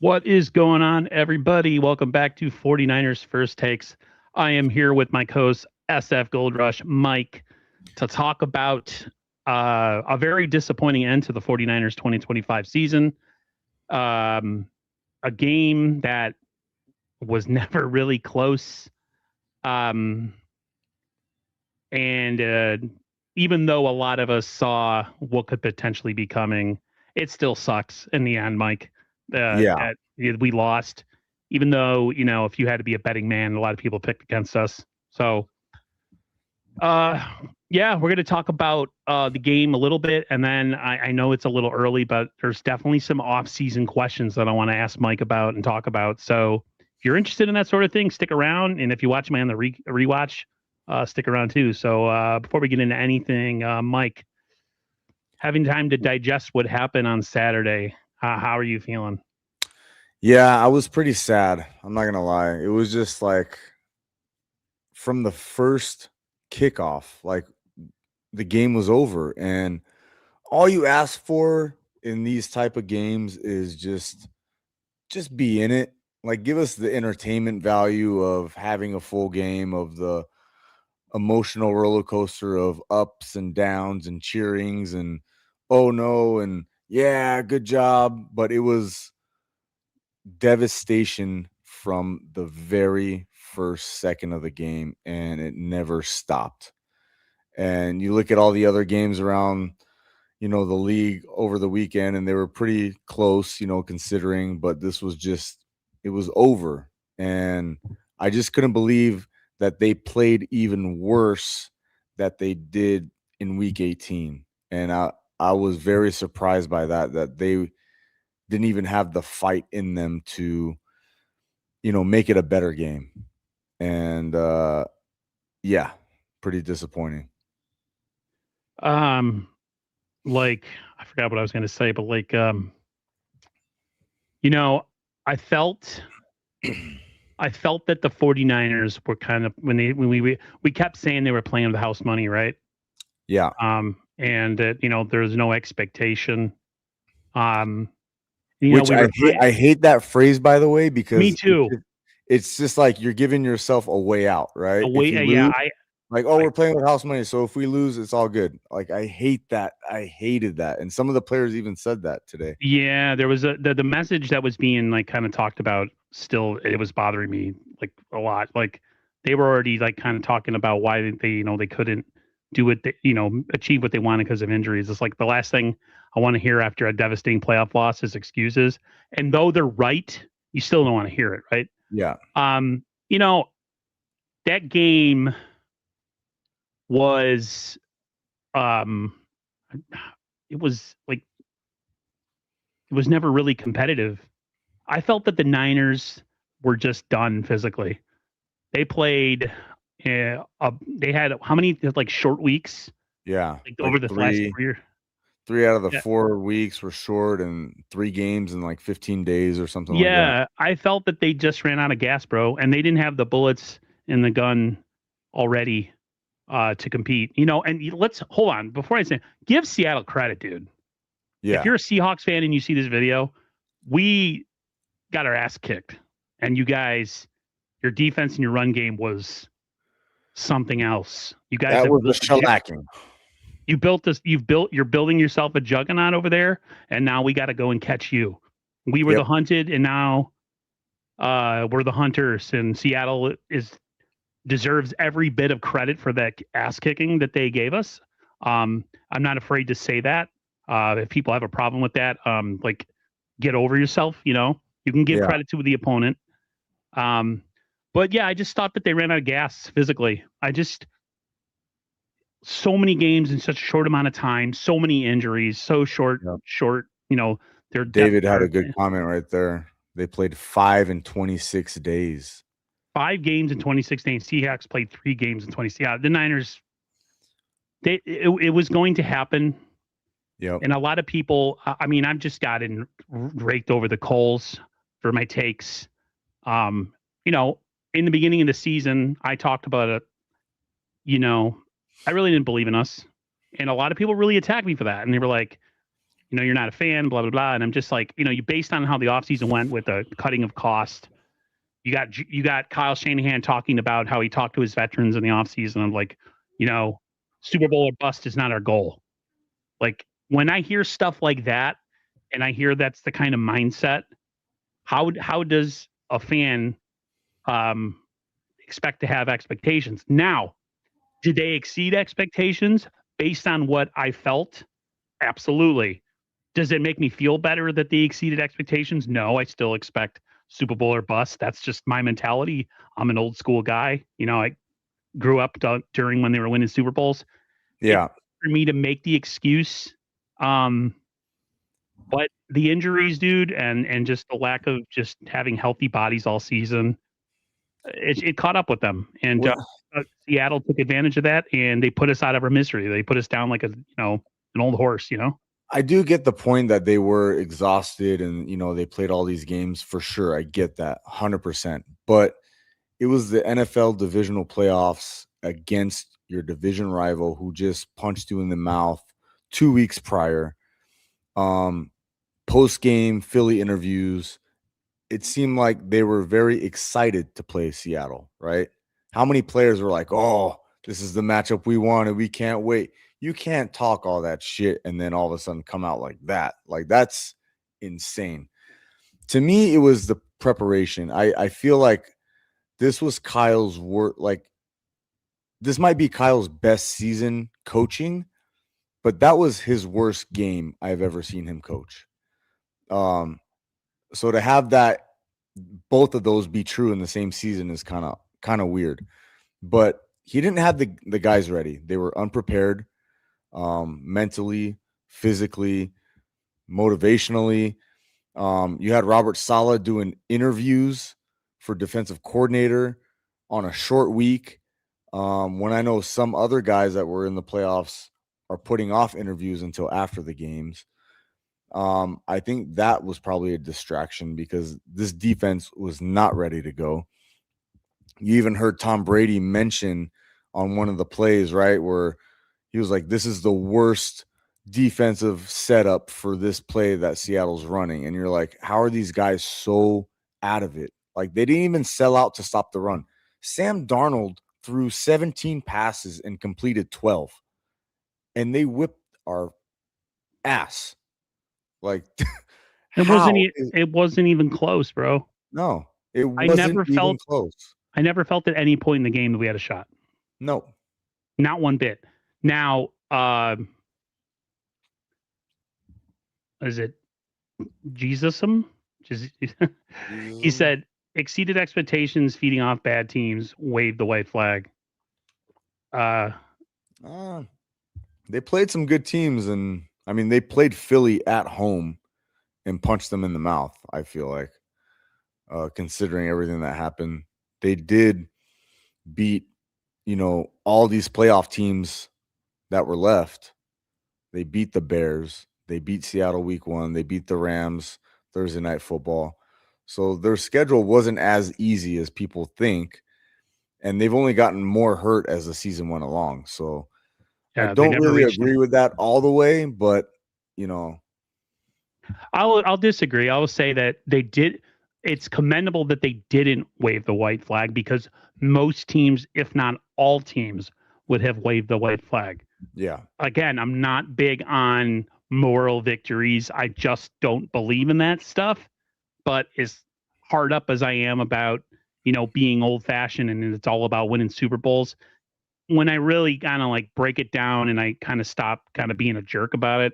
What is going on, everybody? Welcome back to 49ers First Takes. I am here with my co-host, SF Gold Rush, Mike, to talk about a very disappointing end to the 49ers 2025 season. A game that was never really close. And even though a lot of us saw what could potentially be coming, it still sucks in the end, Mike. Yeah. That we lost, even though, if you had to be a betting man, a lot of people picked against us. So, yeah, we're going to talk about the game a little bit. And then I know it's a little early, but there's definitely some off-season questions that I want to ask Mike about and talk about. So if you're interested in that sort of thing, stick around. And if you watch me on the rewatch, stick around too. So before we get into anything, Mike, having time to digest what happened on Saturday, how are you feeling? Yeah, I was pretty sad. I'm not going to lie. It was just like from the first kickoff, like the game was over. And all you ask for in these type of games is just be in it. Like give us the entertainment value of having a full game, of the emotional roller coaster of ups and downs and cheerings and oh no and yeah, good job. But it was devastation from the very first second of the game, and it never stopped. And you look at all the other games around, the league over the weekend, and they were pretty close, considering, but this was just, it was over. And I just couldn't believe that they played even worse that they did in week 18. And I was very surprised by that they didn't even have the fight in them to make it a better game. And yeah, pretty disappointing. Like, I forgot what I was going to say, but like, I felt that the 49ers were kind of, when we kept saying they were playing with house money, right? Yeah. And that, there's no expectation. Which I hate that phrase, by the way, because me too. It's just like you're giving yourself a way out, right? If you lose, we're playing with house money, so if we lose, it's all good. Like I hate that. I hated that, and some of the players even said that today. Yeah, there was the message that was being like kind of talked about. Still, it was bothering me like a lot. Like they were already like kind of talking about why they they couldn't do it, achieve what they wanted because of injuries. It's like the last thing I want to hear after a devastating playoff loss is excuses. And though they're right, you still don't want to hear it, right? Yeah. That game was it was like it was never really competitive. I felt that the Niners were just done physically. They played they had how many like short weeks? Yeah. Like over the last 4 years. 3 out of the 4 weeks were short, and 3 games in like 15 days or something like that. Yeah, I felt that they just ran out of gas, bro, and they didn't have the bullets in the gun already to compete. And let's hold on before I say, give Seattle credit, dude. Yeah. If you're a Seahawks fan and you see this video, we got our ass kicked, and you guys, your defense and your run game was something else. You guys that was a shellacking. You built this. You're building yourself a juggernaut over there, and now we got to go and catch you. We were the hunted, and now we're the hunters. And Seattle deserves every bit of credit for that ass kicking that they gave us. I'm not afraid to say that. If people have a problem with that, like get over yourself. You can give credit to the opponent. But yeah, I just thought that they ran out of gas physically. So many games in such a short amount of time, so many injuries, so short. David had a good comment right there. They played 5 in 26 days. 5 games in 26 days. Seahawks played 3 games in 26. Yeah, the Niners. It was going to happen. Yeah. And a lot of people. I mean, I've just gotten raked over the coals for my takes. In the beginning of the season, I talked about it. I really didn't believe in us. And a lot of people really attacked me for that. And they were like, you're not a fan, blah, blah, blah. And I'm just like, you based on how the offseason went with the cutting of cost, you got Kyle Shanahan talking about how he talked to his veterans in the offseason. I'm like, Super Bowl or bust is not our goal. Like when I hear stuff like that, and I hear that's the kind of mindset, how does a fan expect to have expectations? Now, did they exceed expectations based on what I felt? Absolutely. Does it make me feel better that they exceeded expectations? No, I still expect Super Bowl or bust. That's just my mentality. I'm an old school guy. I grew up during when they were winning Super Bowls. Yeah. For me to make the excuse, but the injuries, dude, and just the lack of just having healthy bodies all season, it caught up with them. And Seattle took advantage of that, and they put us out of our misery. They put us down like an old horse. I do get the point that they were exhausted and, they played all these games for sure. I get that 100%. But it was the NFL divisional playoffs against your division rival who just punched you in the mouth 2 weeks prior. Post-game Philly interviews, it seemed like they were very excited to play Seattle, right? How many players were like, oh, this is the matchup we wanted. We can't wait. You can't talk all that shit and then all of a sudden come out like that. Like, that's insane. To me, it was the preparation. I feel like this was Kyle's work. Like, this might be Kyle's best season coaching, but that was his worst game I've ever seen him coach. So to have that, both of those be true in the same season is kind of weird. But he didn't have the guys ready. They were unprepared, mentally, physically, motivationally. You had Robert Saleh doing interviews for defensive coordinator on a short week. When I know some other guys that were in the playoffs are putting off interviews until after the games. I think that was probably a distraction because this defense was not ready to go. You even heard Tom Brady mention on one of the plays, right, where he was like, this is the worst defensive setup for this play that Seattle's running. And you're like, how are these guys so out of it? Like, they didn't even sell out to stop the run. Sam Darnold threw 17 passes and completed 12. And they whipped our ass. Like, it wasn't even close, bro. No, it wasn't even close. I never felt at any point in the game that we had a shot. No. Not one bit. Now, is it Jesusum? He said, exceeded expectations, feeding off bad teams, waved the white flag. They played some good teams, and I mean, they played Philly at home and punched them in the mouth, I feel like, considering everything that happened. They did beat, all these playoff teams that were left. They beat the Bears. They beat Seattle week 1. They beat the Rams Thursday Night Football. So their schedule wasn't as easy as people think, and they've only gotten more hurt as the season went along. So I don't really agree with that all the way, but, I'll disagree. I will say that they did. It's commendable that they didn't wave the white flag because most teams, if not all teams, would have waved the white flag. Yeah. Again, I'm not big on moral victories. I just don't believe in that stuff. But as hard up as I am about, being old fashioned and it's all about winning Super Bowls, when I really kind of like break it down and I kind of stop kind of being a jerk about it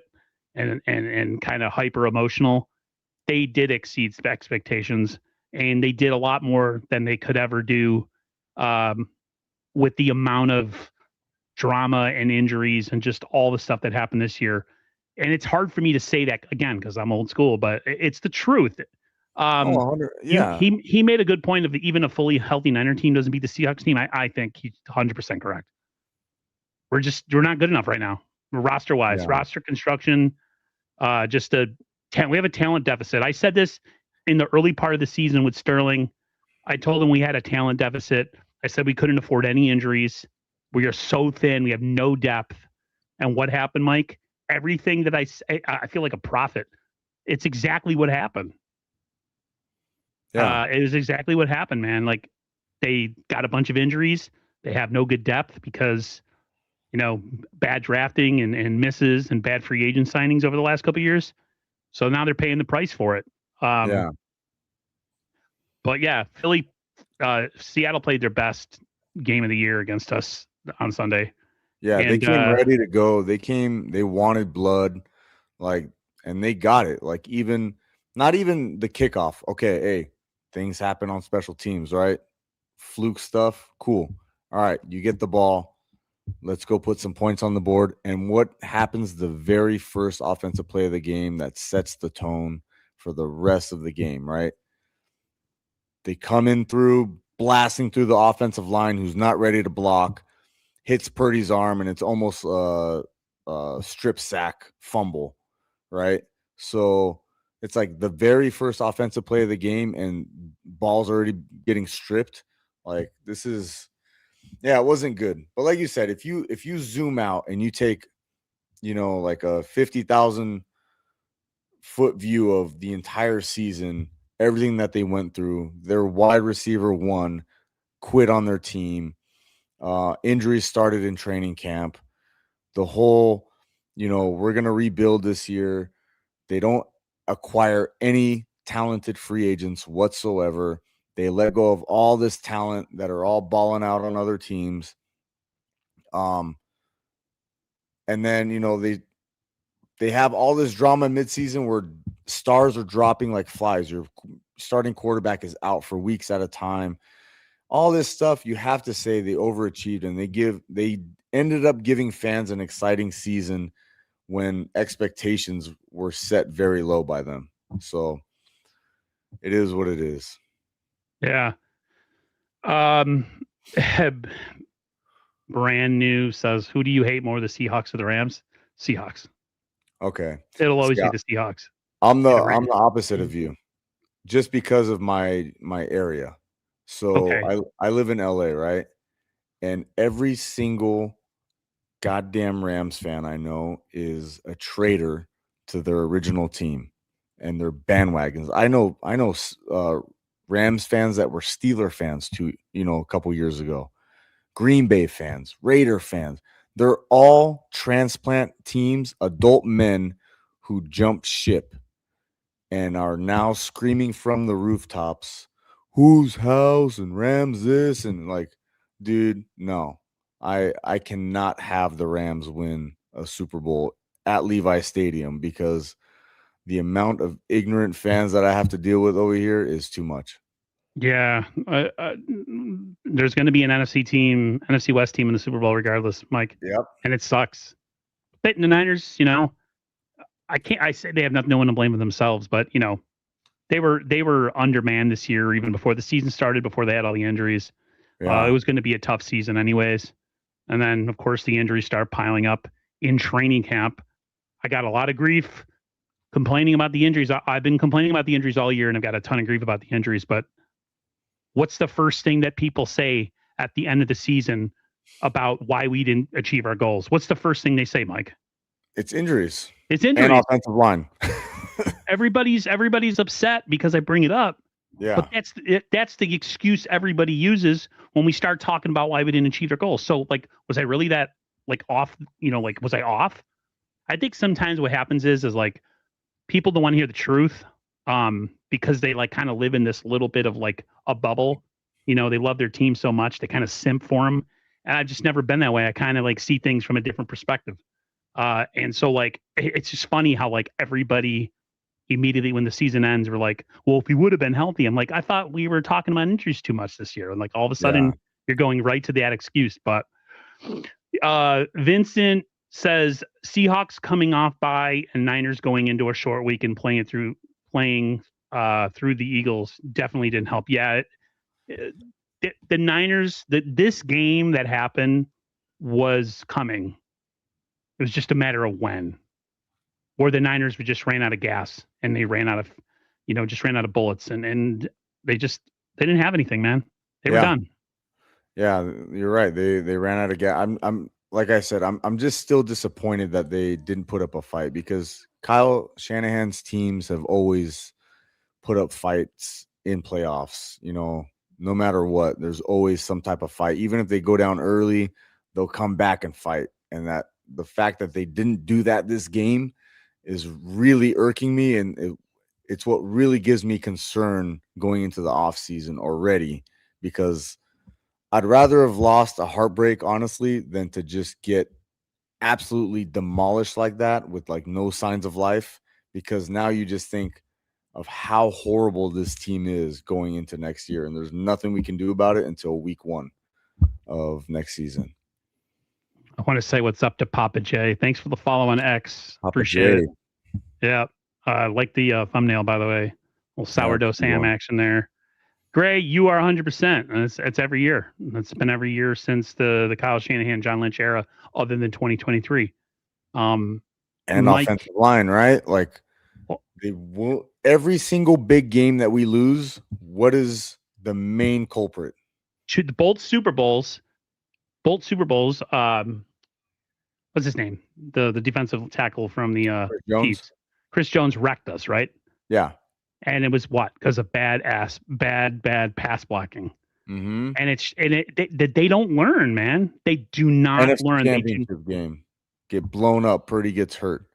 and kind of hyper emotional, they did exceed expectations, and they did a lot more than they could ever do with the amount of drama and injuries and just all the stuff that happened this year. And it's hard for me to say that again because I'm old school, but it's the truth. Yeah. He made a good point of even a fully healthy Niner team doesn't beat the Seahawks team. I think he's 100% correct. We're not good enough right now, roster wise, roster construction. We have a talent deficit. I said this in the early part of the season with Sterling. I told him we had a talent deficit. I said we couldn't afford any injuries. We are so thin. We have no depth. And what happened, Mike? everything that I say, I feel like a prophet. It's exactly what happened. Yeah. It was exactly what happened, man. Like they got a bunch of injuries. They have no good depth because, bad drafting and misses and bad free agent signings over the last couple of years. So now they're paying the price for it. Yeah. But yeah, Seattle played their best game of the year against us on Sunday. Yeah. They And came ready to go. They wanted blood, like, and they got it. Like, not even the kickoff. Okay. Hey, things happen on special teams, right? Fluke stuff. Cool. All right. You get the ball. Let's go put some points on the board. And what happens the very first offensive play of the game that sets the tone for the rest of the game, right? They come in through, blasting through the offensive line, who's not ready to block, hits Purdy's arm, and it's almost a strip sack fumble, right? So it's like the very first offensive play of the game, and ball's already getting stripped. Like, this is, yeah, it wasn't good. But like you said, if you zoom out and you take, like a 50,000 foot view of the entire season, everything that they went through, their wide receiver one quit on their team. Injuries started in training camp. The whole, we're going to rebuild this year. They don't acquire any talented free agents whatsoever. They let go of all this talent that are all balling out on other teams. And then, they have all this drama midseason where stars are dropping like flies. Your starting quarterback is out for weeks at a time. All this stuff, you have to say they overachieved, and they ended up giving fans an exciting season when expectations were set very low by them. So it is what it is. yeah. Brand new says, who do you hate more, the Seahawks or the Rams? Seahawks. Okay. It'll always See, be the Seahawks. I'm the opposite of you, just because of my area. So Okay. I live in LA, right? And every single goddamn Rams fan I know is a traitor to their original team and their bandwagons. I know Rams fans that were Steeler fans too, a couple years ago. Green Bay fans, Raider fans. They're all transplant teams, adult men who jumped ship and are now screaming from the rooftops, whose house and Rams this, and like, dude, no. I cannot have the Rams win a Super Bowl at Levi Stadium because the amount of ignorant fans that I have to deal with over here is too much. Yeah. There's going to be an NFC West team in the Super Bowl regardless, Mike. Yep. And it sucks. But the Niners, I say they have no one to blame for themselves, but they were undermanned this year, even before the season started, before they had all the injuries. Yeah. It was going to be a tough season anyways. And then, of course, the injuries start piling up in training camp. I got a lot of grief complaining about the injuries. I've been complaining about the injuries all year, and I've got a ton of grief about the injuries. But what's the first thing that people say at the end of the season about why we didn't achieve our goals? What's the first thing they say, Mike? It's injuries. It's injuries. And offensive line. Everybody's upset because I bring it up. Yeah. But that's the excuse everybody uses when we start talking about why we didn't achieve our goals. So, like, was I really that, like, off? Was I off? I think sometimes what happens is like people don't want to hear the truth, because they like kind of live in this little bit of like a bubble. They love their team so much they kind of simp for them, and I've just never been that way. I kind of like see things from a different perspective, and so like it's just funny how like everybody immediately when the season ends, we're like, well, if he would have been healthy, I'm like, I thought we were talking about injuries too much this year. And like all of a sudden you're going right to that excuse. But Vincent says Seahawks coming off bye and Niners going into a short week and playing through the Eagles definitely didn't help. Yeah. The Niners, this game that happened was coming. It was just a matter of when. Or the Niners just ran out of gas and they ran out of, just ran out of bullets and they didn't have anything, man. They were done. Yeah, you're right. They ran out of gas. I'm like I said, I'm just still disappointed that they didn't put up a fight, because Kyle Shanahan's teams have always put up fights in playoffs. No matter what, there's always some type of fight. Even if they go down early, they'll come back and fight. And that the fact that they didn't do that this game is really irking me, and it's what really gives me concern going into the offseason already, because I'd rather have lost a heartbreak, honestly, than to just get absolutely demolished like that with like no signs of life, because now you just think of how horrible this team is going into next year, and there's nothing we can do about it until week 1 of next season. I want to say what's up to Papa J. Thanks for the follow on X. Papa Appreciate J. it. Yeah. I like the thumbnail, by the way. Little sourdough Sam action there. Gray, you are 100%. And it's every year. It's been every year since the Kyle Shanahan, John Lynch era, other than 2023. And Mike, offensive line, right? Like, they will, every single big game that we lose, what is the main culprit? Should both Super Bowls, what's his name? The defensive tackle from the Chiefs. Chris Jones wrecked us, right? Yeah. And it was what? Because of bad pass blocking. Mm-hmm. And they don't learn, man. They do not NFC learn. Championship game, get blown up. Purdy gets hurt.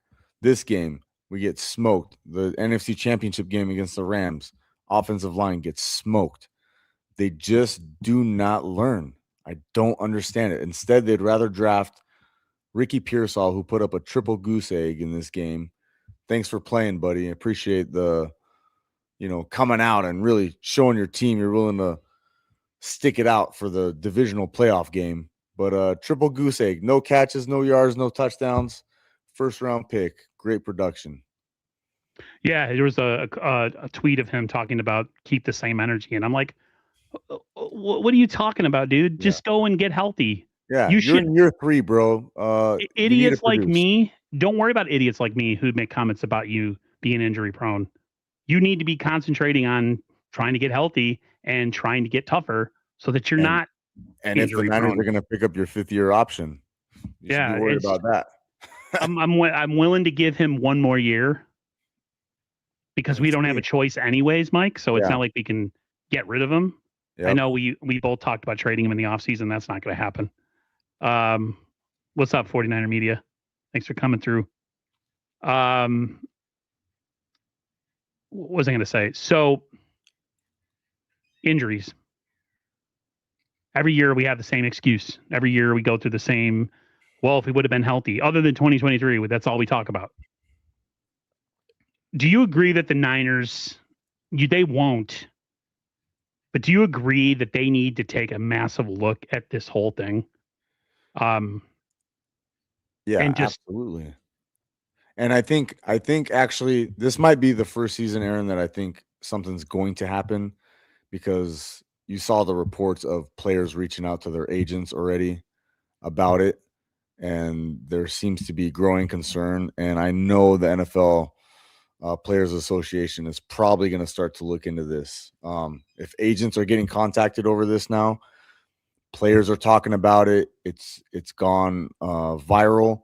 This game, we get smoked. The NFC Championship game against the Rams, offensive line gets smoked. They just do not learn. I don't understand it. Instead, they'd rather draft Ricky Pearsall, who put up a triple goose egg in this game. Thanks for playing, buddy. I appreciate the, coming out and really showing your team you're willing to stick it out for the divisional playoff game. But triple goose egg, no catches, no yards, no touchdowns. First round pick, great production. Yeah, there was a tweet of him talking about keep the same energy, and I'm like, what are you talking about, dude? Just go and get healthy. Yeah, you're in year 3, bro. Idiots like me, don't worry about idiots like me who make comments about you being injury prone. You need to be concentrating on trying to get healthy and trying to get tougher so that you're not. And if the Niners are going to pick up your 5th-year option, you should be worried about that. I'm willing to give him 1 more year because we don't have a choice anyways, Mike. So it's not like we can get rid of him. Yep. I know we both talked about trading him in the offseason. That's not going to happen. What's up, 49er Media? Thanks for coming through. What was I going to say? So, injuries. Every year we have the same excuse. Every year we go through the same, well, if we would have been healthy, other than 2023, that's all we talk about. Do you agree that the Niners, they won't, but do you agree that they need to take a massive look at this whole thing? Yeah, absolutely. And I think actually this might be the first season, Aaron, that I think something's going to happen, because you saw the reports of players reaching out to their agents already about it, and there seems to be growing concern. And I know the NFL Players Association is probably going to start to look into this. If agents are getting contacted over this now, players are talking about it. It's gone viral.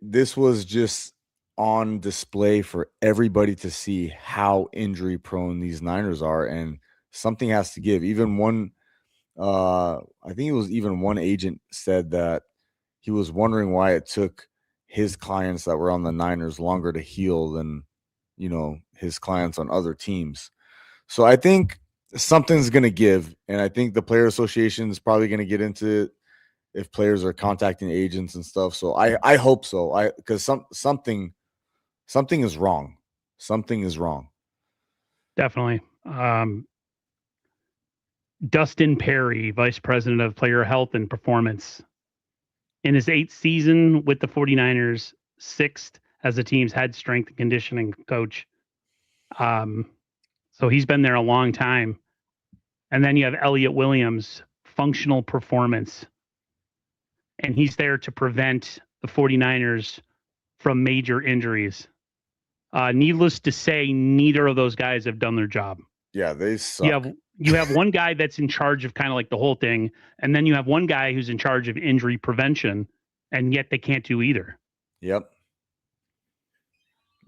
This was just on display for everybody to see how injury prone these Niners are, and something has to give. Even one, I think it was even one agent said that he was wondering why it took his clients that were on the Niners longer to heal than, his clients on other teams. So I think something's going to give, and I think the Player Association is probably going to get into it if players are contacting agents and stuff. So I hope so. Because something is wrong. Something is wrong. Definitely. Dustin Perry, Vice President of Player Health and Performance. In his 8th season with the 49ers, 6th as the team's head strength and conditioning coach. So he's been there a long time. And then you have Elliot Williams, functional performance. And he's there to prevent the 49ers from major injuries. Needless to say, neither of those guys have done their job. Yeah, they suck. You have one guy that's in charge of kind of like the whole thing, and then you have one guy who's in charge of injury prevention, and yet they can't do either. Yep.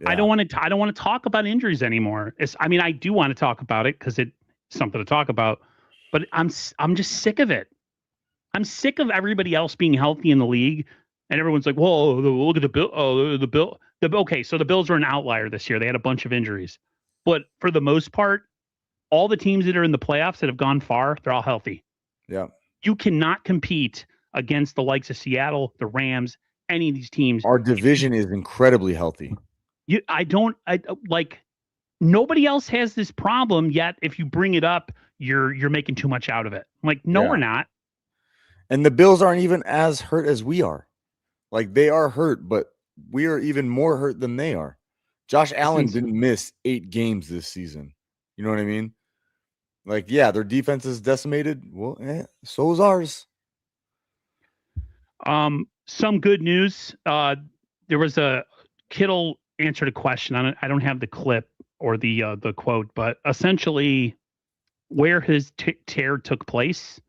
I don't want to talk about injuries anymore. I mean, I do want to talk about it because it's something to talk about, but I'm just sick of it. I'm sick of everybody else being healthy in the league, and everyone's like, "Whoa, look at the Bill! Oh, the Bill! Okay, so the Bills were an outlier this year. They had a bunch of injuries, but for the most part, all the teams that are in the playoffs that have gone far, they're all healthy. Yeah. You cannot compete against the likes of Seattle, the Rams, any of these teams. Our division is incredibly healthy. I like nobody else has this problem yet. If you bring it up, you're making too much out of it. I'm like, no, we're not. And the Bills aren't even as hurt as we are. Like, they are hurt, but we are even more hurt than they are. Josh Allen didn't miss 8 games this season. You know what I mean? Like, yeah, their defense is decimated. Well, so is ours. Some good news. There was a Kittle answered a question. I don't have the clip or the quote, but essentially, where his tear took place,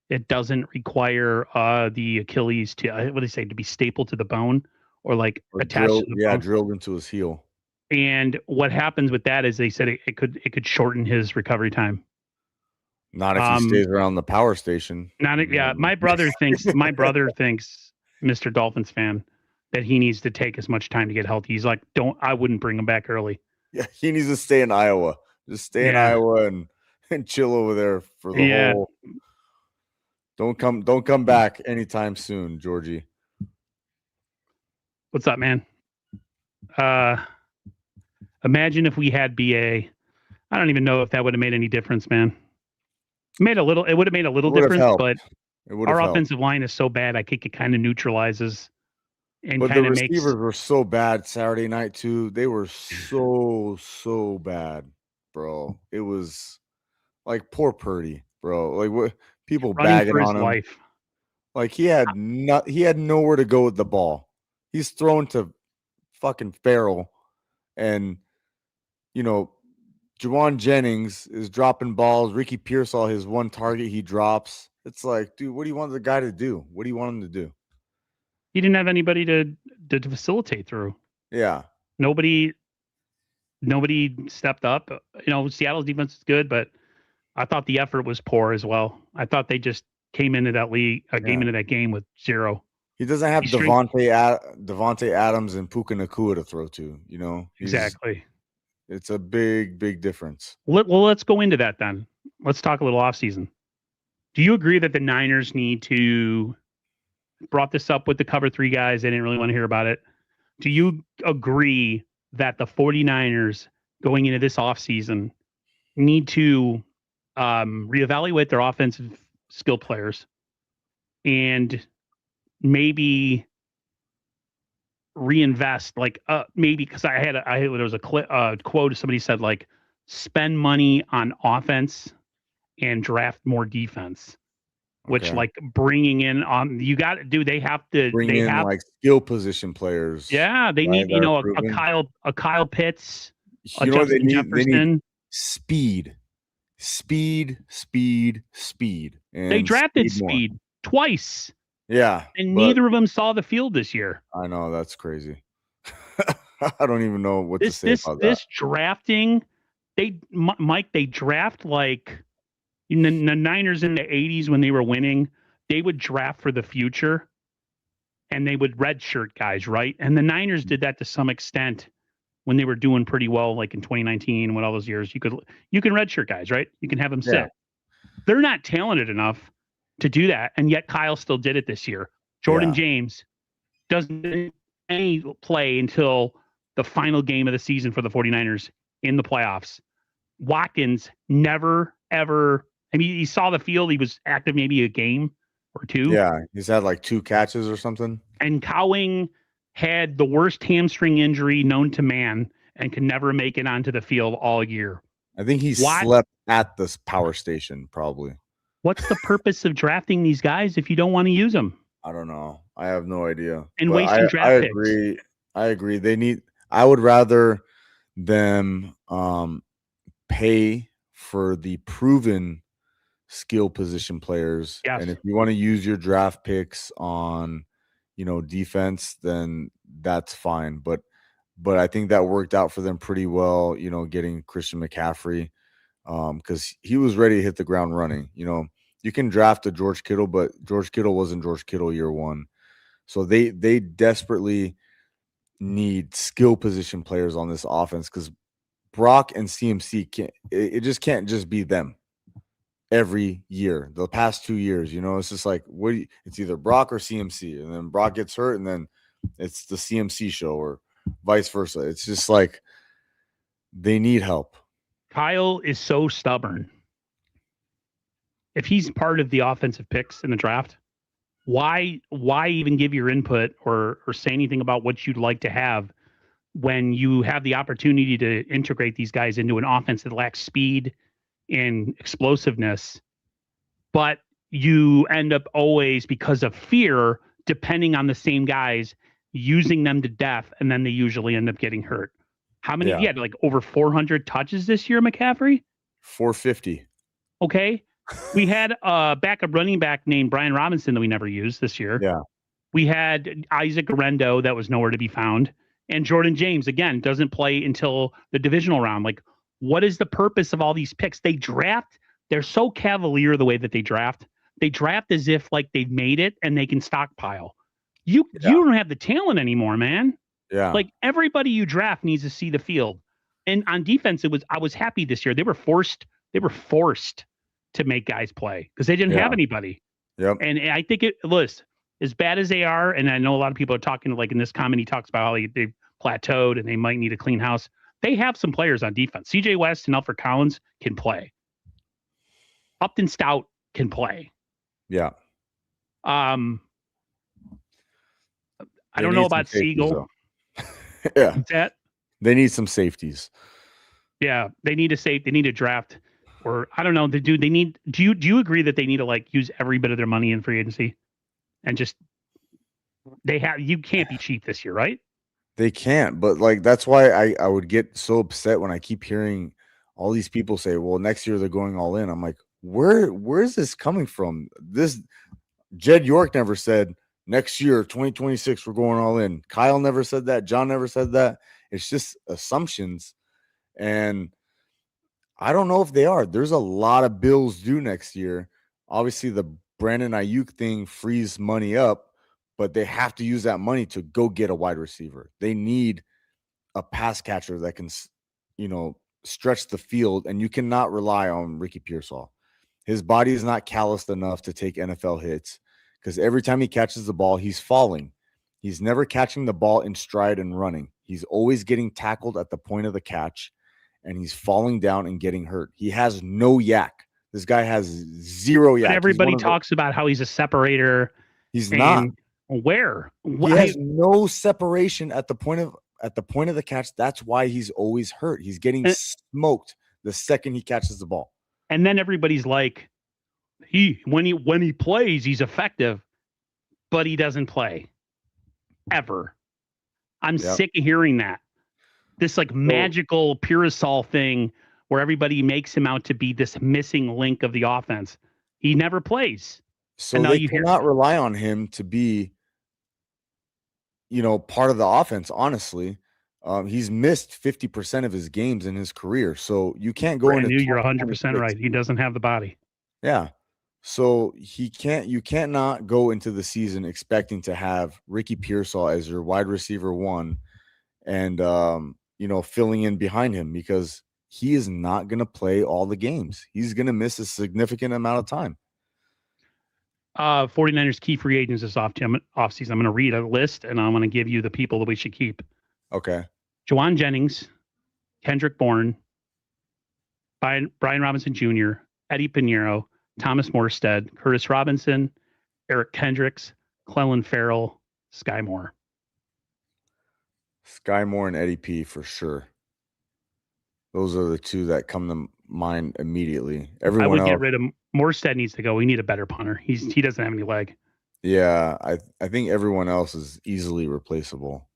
it doesn't require the Achilles to what do they say, to be stapled to the bone or like attached to the bone. Drilled into his heel. And what happens with that is they said it could shorten his recovery time. Not if he stays around the power station. My brother thinks Mr. Dolphins fan that he needs to take as much time to get healthy. He's like, I wouldn't bring him back early. Yeah, he needs to stay in Iowa. Just stay in Iowa and chill over there for the whole. Don't come back anytime soon, Georgie. What's up, man? Imagine if we had BA. I don't even know if that would have made any difference, man. It would have made a little difference, but our offensive line is so bad. I think it kind of neutralizes and kind of makes. The receivers were so bad Saturday night too. They were so bad, bro. It was like poor Purdy, bro. Like what people bagging on him. Life. Like he had nowhere to go with the ball. He's thrown to fucking Farrell, and Juwan Jennings is dropping balls. Ricky Pearsall, his one target he drops. It's like, dude, what do you want the guy to do? What do you want him to do? He didn't have anybody to facilitate through. Yeah. Nobody stepped up. Seattle's defense is good, but I thought the effort was poor as well. I thought they just came into that into that game with zero. He doesn't have Devontae Adams and Puka Nacua to throw to, Exactly. It's a big, big difference. Well, let's go into that then. Let's talk a little offseason. Do you agree that the Niners need to brought this up with the cover 3 guys? They didn't really want to hear about it. Do you agree that the 49ers going into this offseason need to reevaluate their offensive skill players and maybe reinvest, like maybe, because there was a quote somebody said, like, spend money on offense and draft more defense, which like bringing in they have to bring in like skill position players. Yeah, they need a Kyle Pitts, a Justin Jefferson. Speed. And they drafted speed twice. Yeah. And neither of them saw the field this year. I know, that's crazy. I don't even know what to say about that. This drafting, they draft like in the Niners in the 80s when they were winning, they would draft for the future and they would redshirt guys, right? And the Niners did that to some extent when they were doing pretty well, like in 2019, when all those years, you can redshirt guys, right? You can have them sit. Yeah. They're not talented enough to do that, and yet Kyle still did it this year. Jordan James doesn't any play until the final game of the season for the 49ers in the playoffs. Watkins never, ever, I mean, he saw the field. He was active maybe a game or 2. Yeah, he's had like 2 catches or something. And Cowing had the worst hamstring injury known to man and could never make it onto the field all year. I think he slept at this power station, probably. What's the purpose of drafting these guys if you don't want to use them? I don't know. I have no idea. And wasting draft picks. I agree. I would rather them pay for the proven skill position players. Yes. And if you want to use your draft picks on, defense, then that's fine. But I think that worked out for them pretty well, getting Christian McCaffrey, because he was ready to hit the ground running. You can draft a George Kittle, but George Kittle wasn't George Kittle year one. So they desperately need skill position players on this offense, because Brock and CMC it just can't just be them every year. The past 2 years, it's just like it's either Brock or CMC, and then Brock gets hurt, and then it's the CMC show, or vice versa. It's just like they need help. Kyle is so stubborn. If he's part of the offensive picks in the draft, why even give your input or say anything about what you'd like to have when you have the opportunity to integrate these guys into an offense that lacks speed and explosiveness, but you end up always, because of fear, depending on the same guys, using them to death, and then they usually end up getting hurt. How many? He had like over 400 touches this year, McCaffrey? 450. Okay. We had a backup running back named Brian Robinson that we never used this year. Yeah. We had Isaac Arendo that was nowhere to be found. And Jordan James, again, doesn't play until the divisional round. Like, what is the purpose of all these picks? They're so cavalier the way that they draft. They draft as if like they've made it and they can stockpile. You don't have the talent anymore, man. Yeah. Like, everybody you draft needs to see the field. And on defense, I was happy this year. They were forced to make guys play because they didn't have anybody. Yep. And I think as bad as they are, and I know a lot of people are talking, like in this comment, he talks about how they've plateaued and they might need a clean house. They have some players on defense. CJ West and Alfred Collins can play. Upton Stout can play. Yeah. I don't know about Siegel. Yeah. That they need some safeties. Yeah, they need a draft, or I don't know. Do you agree that they need to like use every bit of their money in free agency, and just you can't be cheap this year, right? They can't, but like that's why I would get so upset when I keep hearing all these people say, "Well, next year they're going all in." I'm like, where is this coming from? This Jed York never said next year, 2026, we're going all in. Kyle never said that. John never said that. It's just assumptions, and I don't know if they are. There's a lot of bills due next year. Obviously, the Brandon Ayuk thing frees money up, but they have to use that money to go get a wide receiver. They need a pass catcher that can, stretch the field, and you cannot rely on Ricky Pearsall. His body is not calloused enough to take NFL hits, because every time he catches the ball, he's falling. He's never catching the ball in stride and running. He's always getting tackled at the point of the catch, and he's falling down and getting hurt. He has no yak. This guy has zero yak. But everybody talks about how he's a separator. He's not. Where? He has no separation at the point of the catch. That's why he's always hurt. He's getting smoked the second he catches the ball. And then everybody's like, when he plays, he's effective, but he doesn't play ever. I'm sick of hearing that. This like magical Pearsall thing where everybody makes him out to be this missing link of the offense. He never plays. So they cannot rely on him to be, part of the offense, honestly. He's missed 50% of his games in his career. So you can't go into. You're 100% right. He doesn't have the body. Yeah. So you cannot go into the season expecting to have Ricky Pearsall as your wide receiver one and, filling in behind him, because he is not going to play all the games. He's going to miss a significant amount of time. 49ers key free agents this offseason. I'm going to read a list, and I'm going to give you the people that we should keep. Okay. Juwan Jennings, Kendrick Bourne, Brian Robinson Jr., Eddie Pinheiro, Thomas Morstead, Curtis Robinson, Eric Kendricks, Clellan Ferrell, Sky Moore. Sky Moore and Eddie P for sure. Those are the two that come to mind immediately. Everyone I would else, get rid of Morstead. Needs to go. We need a better punter. He doesn't have any leg. Yeah, I think everyone else is easily replaceable.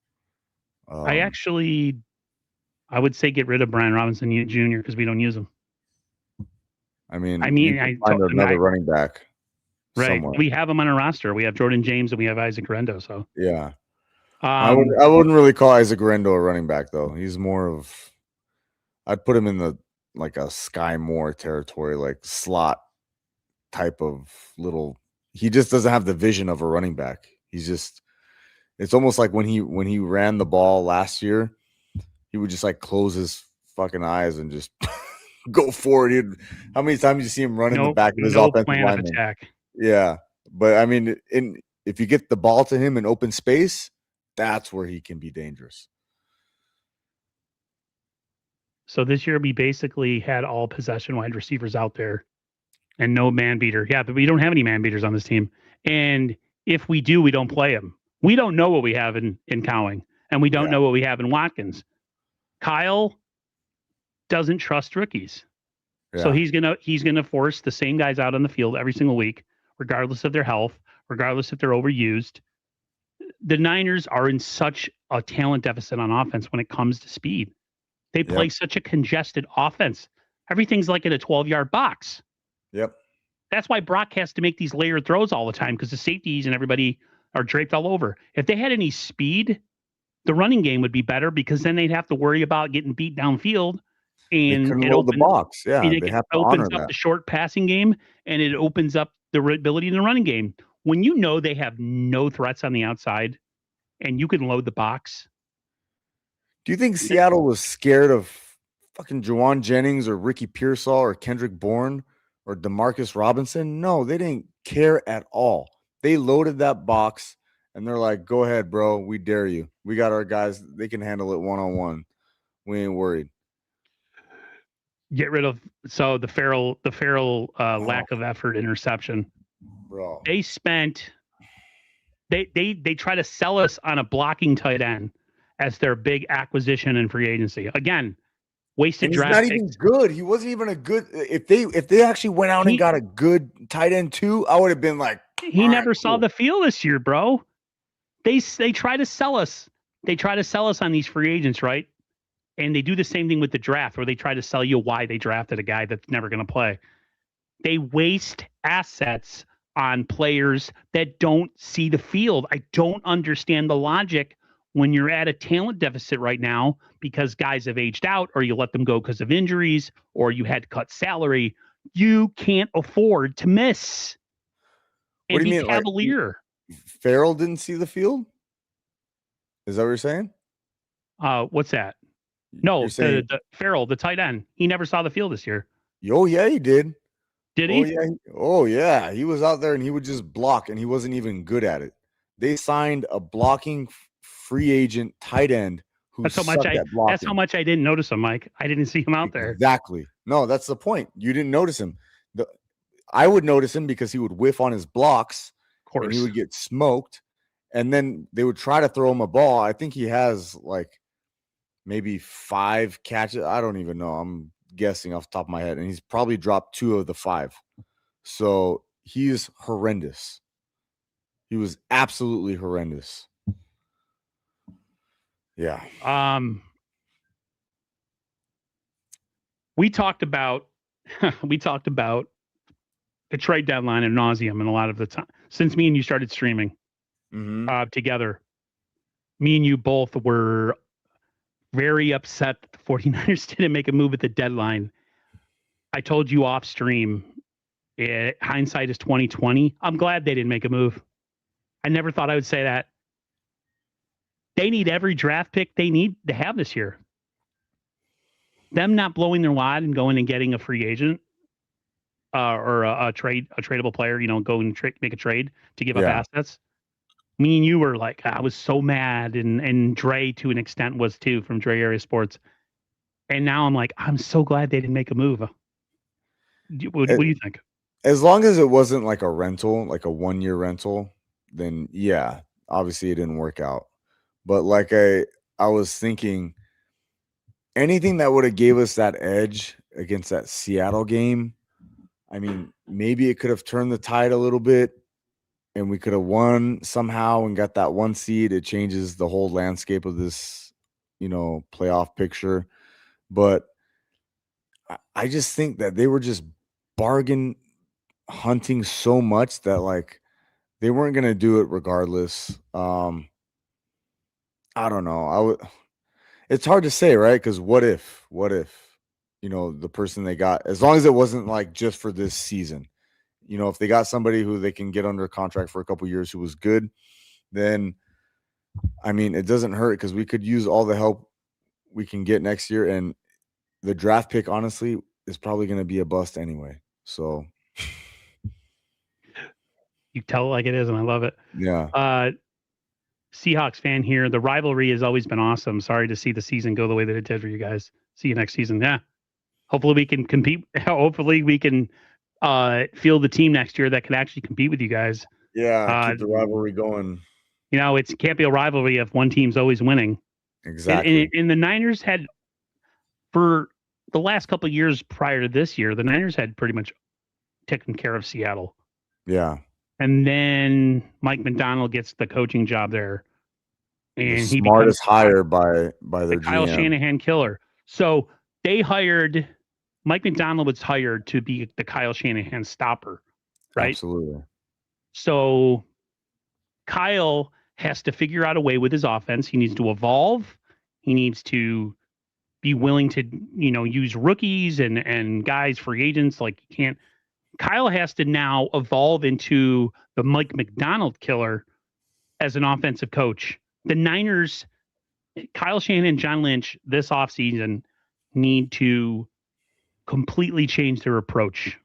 I would say get rid of Brian Robinson Jr. because we don't use him. I mean, you can find another running back somewhere. Right. We have them on our roster. We have Jordan James and we have Isaac Rendo. So yeah, I wouldn't really call Isaac Rendo a running back though. He's more of, I'd put him in the like a Sky Moore territory, like slot type of little. He just doesn't have the vision of a running back. He's just. It's almost like when he ran the ball last year, he would just like close his fucking eyes and just go forward. How many times you see him run in the back of his offensive lineman? Attack. Yeah, but I mean, if you get the ball to him in open space, that's where he can be dangerous. So this year we basically had all possession wide receivers out there and no man beater. Yeah, but we don't have any man beaters on this team. And if we do, we don't play them. We don't know what we have in Cowing, and we don't know what we have in Watkins. Kyle doesn't trust rookies. Yeah. So he's gonna force the same guys out on the field every single week, regardless of their health, regardless if they're overused. The Niners are in such a talent deficit on offense when it comes to speed. They play such a congested offense. Everything's like in a 12-yard box. Yep. That's why Brock has to make these layered throws all the time, because the safeties and everybody are draped all over. If they had any speed, the running game would be better, because then they'd have to worry about getting beat downfield. And it opens the box. Yeah, they have to opens up the short passing game, and it opens up the ability in the running game. When you know they have no threats on the outside, and you can load the box. Do you think Seattle was scared of fucking Juwan Jennings or Ricky Pearsall or Kendrick Bourne or Demarcus Robinson? No, they didn't care at all. They loaded that box, and they're like, "Go ahead, bro. We dare you. We got our guys. They can handle it one-on-one. We ain't worried." Get rid of the Farrell lack of effort interception. Bro, they try to sell us on a blocking tight end as their big acquisition in free agency. Again, wasted draft picks. He's not even good. He wasn't even a good. If they actually went out and got a good tight end too, I would have been like, he never saw the field this year, bro. They try to sell us. They try to sell us on these free agents, right? And they do the same thing with the draft, where they try to sell you why they drafted a guy that's never going to play. They waste assets on players that don't see the field. I don't understand the logic when you're at a talent deficit right now, because guys have aged out, or you let them go because of injuries, or you had to cut salary. You can't afford to miss and be cavalier. Like, Farrell didn't see the field? Is that what you're saying? What's that? No, the Farrell, the tight end. He never saw the field this year. Oh, yeah, he did. Did he? Oh, yeah. He was out there and he would just block, and he wasn't even good at it. They signed a blocking free agent tight end who that's how much I didn't notice him, Mike. I didn't see him out there. Exactly. No, that's the point. You didn't notice him. I would notice him because he would whiff on his blocks. Of course. And he would get smoked. And then they would try to throw him a ball. I think he has like maybe 5 catches. I don't even know. I'm guessing off the top of my head. And he's probably dropped 2 of the 5. So he's horrendous. He was absolutely horrendous. Yeah. We talked about the trade deadline ad nauseum, and a lot of the time since me and you started streaming together. Me and you both were very upset that the 49ers didn't make a move at the deadline. I told you off stream, hindsight is 2020. I'm glad they didn't make a move. I never thought I would say that. They need every draft pick they need to have this year. Them not blowing their wad and going and getting a free agent or a tradable player, go and make a trade to give up assets. Me and you were like, I was so mad, and Dre to an extent was too, from Dre Area Sports. And now I'm like, I'm so glad they didn't make a move. What do you think? As long as it wasn't like a rental, like a 1-year rental, then yeah, obviously it didn't work out. But like I was thinking, anything that would have gave us that edge against that Seattle game, I mean, maybe it could have turned the tide a little bit, and we could have won somehow and got that 1 seed. It changes the whole landscape of this, playoff picture. But I just think that they were just bargain hunting so much that like they weren't gonna do it regardless. I don't know. It's hard to say, right? Because what if, the person they got, as long as it wasn't like just for this season, if they got somebody who they can get under contract for a couple years who was good, then I mean, it doesn't hurt because we could use all the help we can get next year. And the draft pick, honestly, is probably going to be a bust anyway. So You tell it like it is, and I love it. yeah. Seahawks fan here. The rivalry has always been awesome. Sorry to see the season go the way that it did for you guys. See you next season. Yeah. Hopefully we can compete. Hopefully we can field the team next year that can actually compete with you guys. Yeah, keep the rivalry going. It can't be a rivalry if one team's always winning. Exactly. And the Niners had, for the last couple of years prior to this year, the Niners had pretty much taken care of Seattle. Yeah. And then Mike McDonald gets the coaching job there. And the he smartest becomes hire by their Kyle GM. Shanahan killer. So they hired, Mike McDonald was hired to be the Kyle Shanahan stopper, right? Absolutely. So Kyle has to figure out a way with his offense. He needs to evolve. He needs to be willing to, use rookies and guys, free agents. Like you can't. Kyle has to now evolve into the Mike McDonald killer as an offensive coach. The Niners, Kyle Shanahan and John Lynch this offseason need to completely change their approach.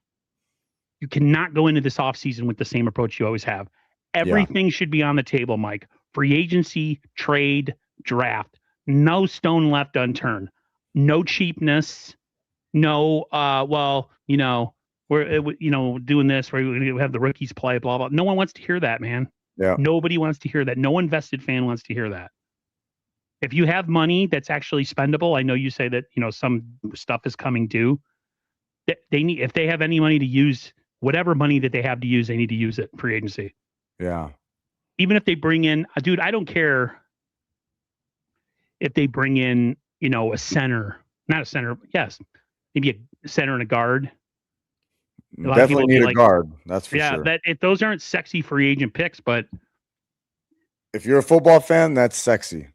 You cannot go into this offseason with the same approach you always have. Everything should be on the table, Mike. Free agency, trade, draft. No stone left unturned. No cheapness. No, we're doing this where we have the rookies play, blah, blah. No one wants to hear that, man. Yeah. Nobody wants to hear that. No invested fan wants to hear that. If you have money that's actually spendable, I know you say that, some stuff is coming due. They need, if they have any money to use, whatever money that they have to use, they need to use it in free agency. Yeah. Even if they bring in, dude, I don't care if they bring in, a center, not a center. Yes. Maybe a center and a guard. Definitely need a guard. That's for sure. Those aren't sexy free agent picks, but if you're a football fan, that's sexy.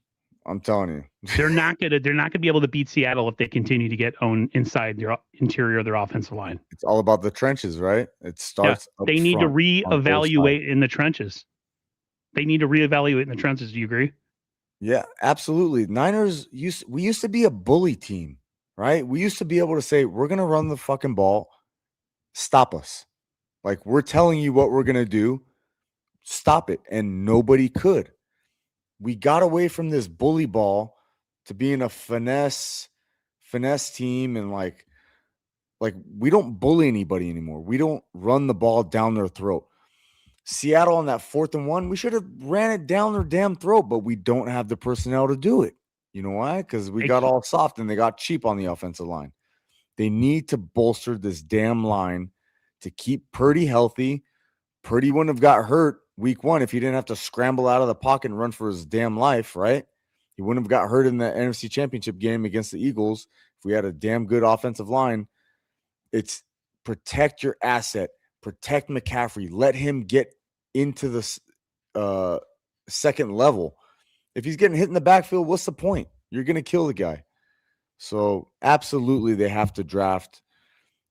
I'm telling you. they're not gonna be able to beat Seattle if they continue to get owned inside their interior of their offensive line. It's all about the trenches, right? It starts. They need to reevaluate in the trenches. They need to reevaluate in the trenches. Do you agree? Yeah, absolutely. Niners we used to be a bully team, right? We used to be able to say, we're gonna run the fucking ball, stop us. Like, we're telling you what we're gonna do, stop it. And nobody could. We got away from this bully ball to being a finesse team, and like we don't bully anybody anymore. We don't run the ball down their throat. Seattle on that 4th and 1, we should have ran it down their damn throat, but we don't have the personnel to do it. You know why? Because we got all soft and they got cheap on the offensive line. They need to bolster this damn line to keep Purdy healthy. Purdy wouldn't have got hurt week 1 if he didn't have to scramble out of the pocket and run for his damn life, right? He wouldn't have got hurt in the NFC Championship game against the Eagles if we had a damn good offensive line. It's protect your asset. Protect McCaffrey. Let him get into the second level. If he's getting hit in the backfield, what's the point? You're going to kill the guy. So absolutely they have to draft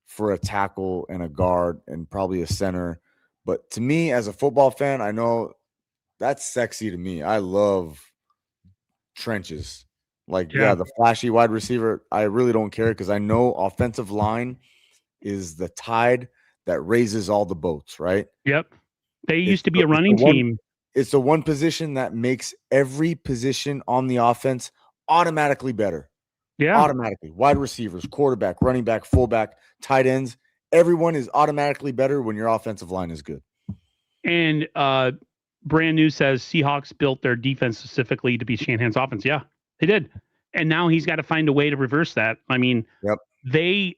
for a tackle and a guard and probably a center. But to me, as a football fan, I know that's sexy to me. I love trenches. Like, the flashy wide receiver, I really don't care because I know offensive line is the tide that raises all the boats, right? Yep. They used to be a running team. It's the one position that makes every position on the offense automatically better. Yeah. Automatically. Wide receivers, quarterback, running back, fullback, tight ends. Everyone is automatically better when your offensive line is good. And Brand New says Seahawks built their defense specifically to be Shanahan's offense. Yeah, they did. And now he's got to find a way to reverse that. I mean, they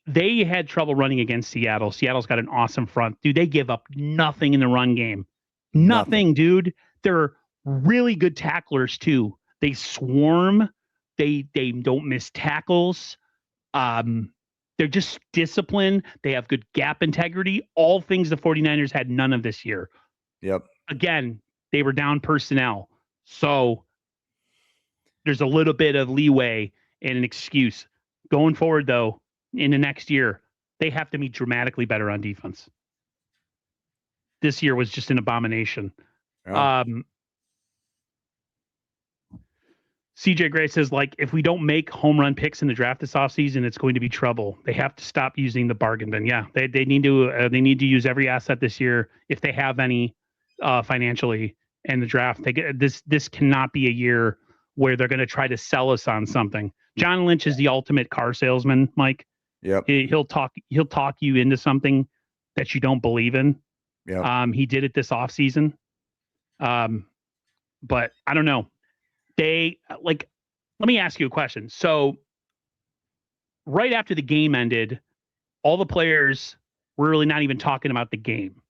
had trouble running against Seattle. Seattle's got an awesome front. Dude, they give up nothing in the run game. Nothing, dude. They're really good tacklers, too. They swarm. They don't miss tackles. They're just disciplined. They have good gap integrity. All things the 49ers had none of this year. Yep. Again, they were down personnel. So there's a little bit of leeway and an excuse. Going forward, though, in the next year, they have to be dramatically better on defense. This year was just an abomination. Yeah. CJ Gray says, like, if we don't make home run picks in the draft this offseason, it's going to be trouble. They have to stop using the bargain bin. Yeah, they need to use every asset this year if they have any financially in the draft. This cannot be a year where they're going to try to sell us on something. John Lynch is the ultimate car salesman, Mike. Yep. He'll talk you into something that you don't believe in. Yep. He did it this offseason. But I don't know. Let me ask you a question. So right after the game ended, all the players were really not even talking about the game.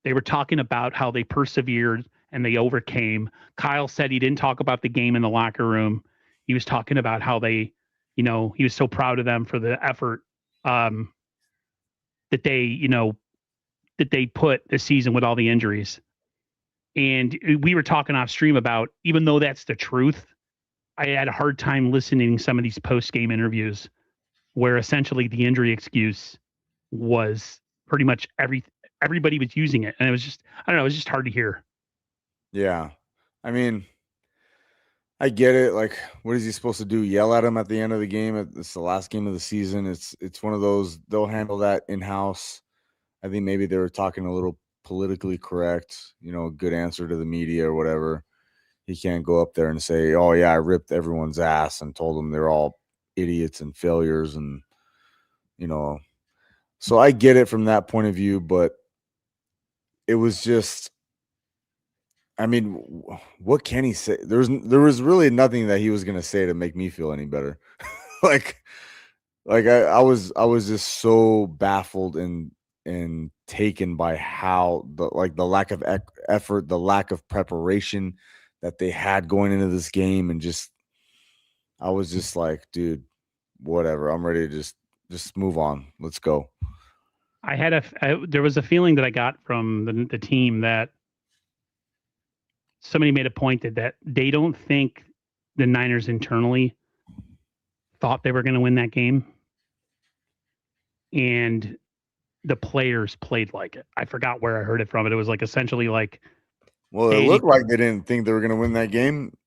They were talking about how they persevered and they overcame. Kyle said he didn't talk about the game in the locker room. He was talking about how he was so proud of them for the effort that they put this season with all the injuries. And we were talking off stream about, even though that's the truth, I had a hard time listening to some of these post-game interviews where essentially the injury excuse was pretty much everybody was using it. And it was just, I don't know, it was just hard to hear. Yeah. I mean, I get it. Like, what is he supposed to do? Yell at him at the end of the game? It's the last game of the season. It's one of those, they'll handle that in-house. I think maybe they were talking a little politically correct, a good answer to the media or whatever. He can't go up there and say, oh, yeah, I ripped everyone's ass and told them they're all idiots and failures. And, so I get it from that point of view, but it was just, I mean, what can he say? There was really nothing that he was going to say to make me feel any better. like I was just so baffled and taken by how the lack of effort, the lack of preparation that they had going into this game. And I was just like, dude, whatever. I'm ready to just move on. Let's go. There was a feeling that I got from the team that somebody made a point that they don't think the Niners internally thought they were going to win that game. And the players played like it. I forgot where I heard it from, but it was like essentially like, well, it looked like they didn't think they were going to win that game.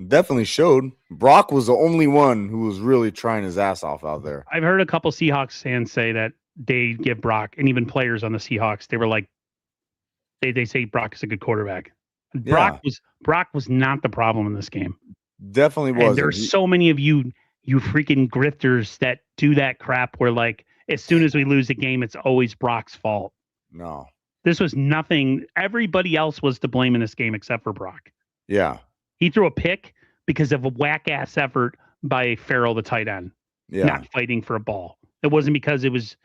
Definitely showed. Brock was the only one who was really trying his ass off out there. I've heard a couple Seahawks fans say that they give Brock, and even players on the Seahawks, they were like, they say Brock is a good quarterback. Yeah. Brock was not the problem in this game. Definitely was. And there's so many of you freaking grifters that do that crap where, like, as soon as we lose a game, it's always Brock's fault. No. This was nothing. Everybody else was to blame in this game except for Brock. Yeah. He threw a pick because of a whack-ass effort by Farrell, the tight end, not fighting for a ball. It wasn't because he was,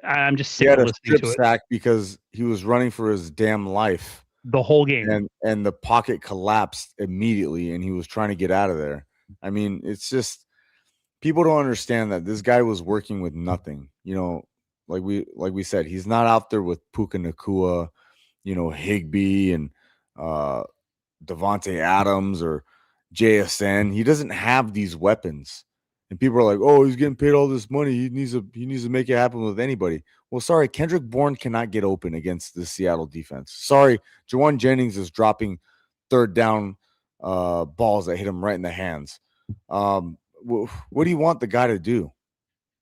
I'm just sick of listening to it. He had a strip sack because he was running for his damn life. The whole game. And the pocket collapsed immediately, and he was trying to get out of there. I mean, it's just, people don't understand that this guy was working with nothing. Like we said, he's not out there with Puka Nacua, Higbee and Devontae Adams or JSN. He doesn't have these weapons. And people are like, oh, he's getting paid all this money. He needs to make it happen with anybody. Well, sorry, Kendrick Bourne cannot get open against the Seattle defense. Sorry, Jawan Jennings is dropping third down balls that hit him right in the hands. What do you want the guy to do?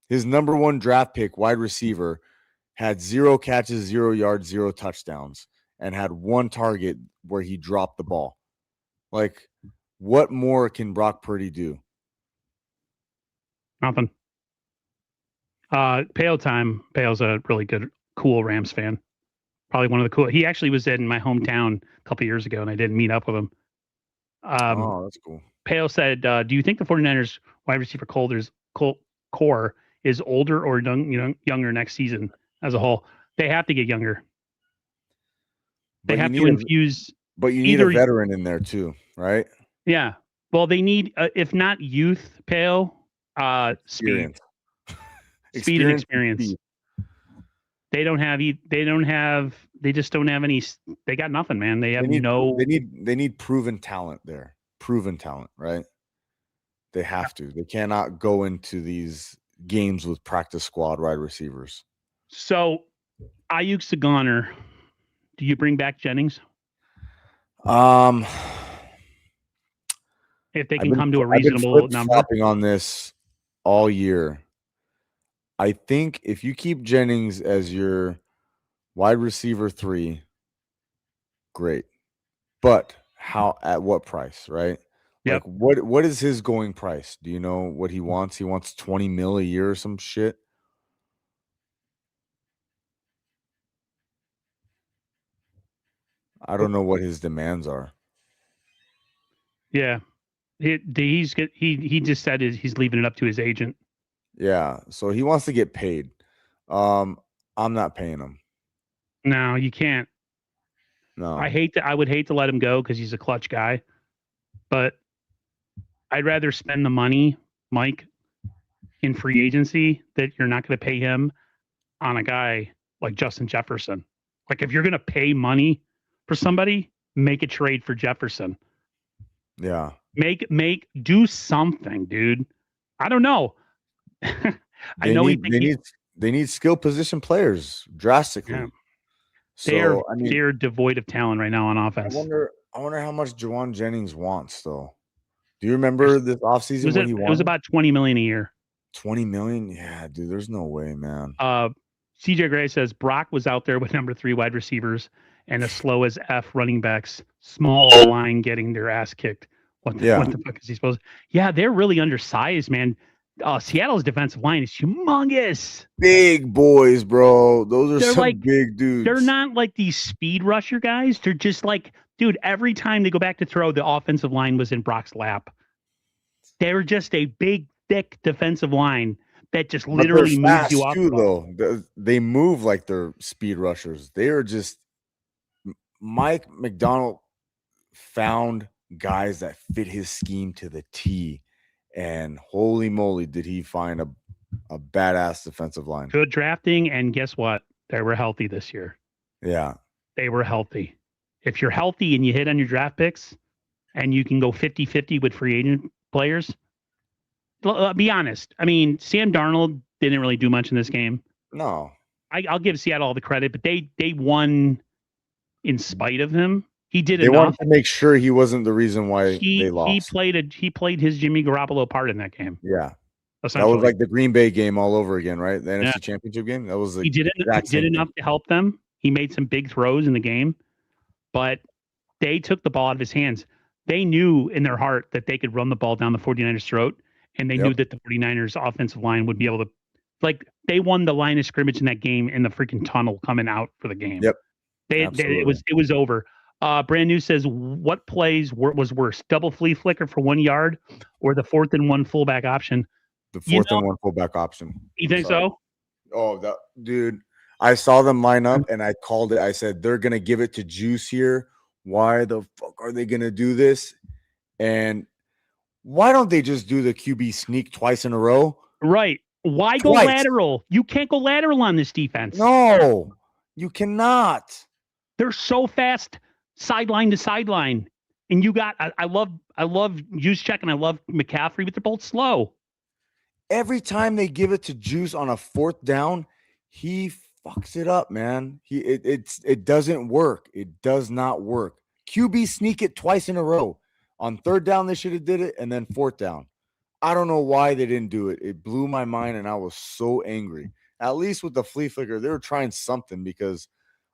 His number one draft pick, wide receiver, had 0 catches, 0 yards, 0 touchdowns, and had 1 target where he dropped the ball. Like, what more can Brock Purdy do? Nothing. Pale time. Pale's a really good, cool Rams fan. Probably one of the cool. He actually was in my hometown a couple years ago, and I didn't meet up with him. Oh, that's cool. Pale said, do you think the 49ers wide receiver core is older or younger next season as a whole? They have to get younger. They have to infuse. But you need a veteran in there too, right? Yeah. Well, they need, if not youth, Pale, Speed, speed and Experience. experience. Speed. They don't have. They just don't have any. They got nothing, man. They have no. They need proven talent there. Proven talent, right? They have to. They cannot go into these games with practice squad wide receivers. So, Ayuk's a goner. Do you bring back Jennings? If they can come to a reasonable number. I've been flip-flopping on this all year. I think if you keep Jennings as your wide receiver 3, great. But at what price, right? Yep. Like what is his going price? Do you know what he wants? He wants 20 mil a year or some shit. I don't know what his demands are. Yeah. He just said he's leaving it up to his agent. Yeah, so he wants to get paid. I'm not paying him. No, you can't. No. I would hate to let him go because he's a clutch guy, but I'd rather spend the money, Mike, in free agency that you're not going to pay him on a guy like Justin Jefferson. Like if you're going to pay money for somebody, make a trade for Jefferson. Yeah. Do something, dude. I don't know. They need skill position players drastically. Yeah. So they're devoid of talent right now on offense. I wonder how much Juwan Jennings wants though. Do you remember this offseason what he wanted? It was about $20 million a year. 20 million? Yeah, dude, there's no way, man. CJ Gray says Brock was out there with number 3 wide receivers and as slow as F running backs, small line getting their ass kicked. What the fuck is he supposed to? Yeah, they're really undersized, man. Seattle's defensive line is humongous. Big boys, bro. Those are some big dudes. They're not like these speed rusher guys. They're just like, dude, every time they go back to throw, the offensive line was in Brock's lap. They were just a big, thick defensive line that just literally moves you off. Though. They move like they're speed rushers. They are just Mike McDonald found guys that fit his scheme to the T. And holy moly, did he find a badass defensive line. Good drafting, and guess what? They were healthy this year. Yeah. They were healthy. If you're healthy and you hit on your draft picks and you can go 50-50 with free agent players, be honest. I mean, Sam Darnold didn't really do much in this game. No. I'll give Seattle all the credit, but they won in spite of him. He did enough. They wanted to make sure he wasn't the reason why they lost. He played his Jimmy Garoppolo part in that game. Yeah. That was like the Green Bay game all over again, right? The NFC Championship game. That was he did enough to help them. He made some big throws in the game, but they took the ball out of his hands. They knew in their heart that they could run the ball down the 49ers' throat, and they knew that the 49ers offensive line would be able to, like, they won the line of scrimmage in that game in the freaking tunnel coming out for the game. Yep. It was over. Brand New says, what plays was worse, double flea flicker for 1 yard or the 4th and 1 fullback option? The 4th and 1 fullback option. You think so? Oh, dude, I saw them line up and I called it. I said, they're going to give it to Juice here. Why the fuck are they going to do this? And why don't they just do the QB sneak twice in a row? Right. Why go lateral? You can't go lateral on this defense. No, you cannot. They're so fast sideline to sideline. And you got, I love Juicecheck and I love McCaffrey, but they're both slow. Every time they give it to Juice on a 4th down, he fucks it up, man. It doesn't work. It does not work. QB sneak it twice in a row. On 3rd down, they should have did it, and then 4th down. I don't know why they didn't do it. It blew my mind, and I was so angry. At least with the flea flicker, they were trying something because